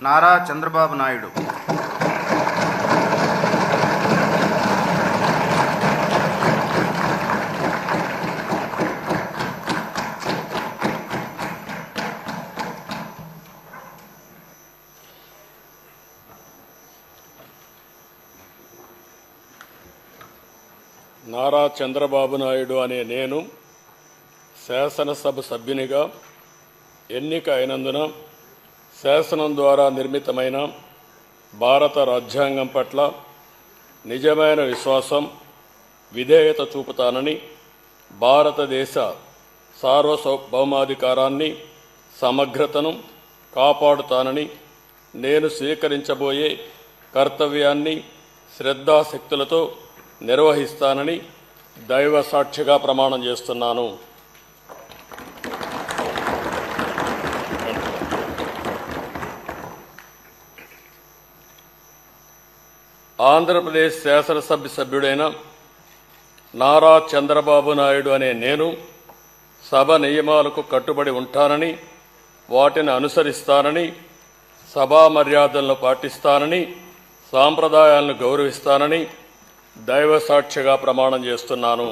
నారా చంద్రబాబు నాయుడు. నారా చంద్రబాబు నాయుడు అనే నేను శాసనసభ సభ్యునిగా ఎన్నిక అయినందున శాసనం ద్వారా నిర్మితమైన భారత రాజ్యాంగం పట్ల నిజమైన విశ్వాసం, విధేయత చూపుతానని, భారతదేశ సార్వభౌమాధికారాన్ని, సమగ్రతను కాపాడుతానని, నేను స్వీకరించబోయే కర్తవ్యాన్ని శ్రద్ధాశక్తులతో నిర్వహిస్తానని దైవ సాక్షిగా ప్రమాణం చేస్తున్నాను. ఆంధ్రప్రదేశ్ శాసనసభ సభ్యుడైన నారా చంద్రబాబు నాయుడు అనే నేను సభ నియమాలకు కట్టుబడి ఉంటానని, వాటిని అనుసరిస్తానని, సభా మర్యాదలను పాటిస్తానని, సాంప్రదాయాలను గౌరవిస్తానని దైవ సాక్షిగా ప్రమాణం చేస్తున్నాను.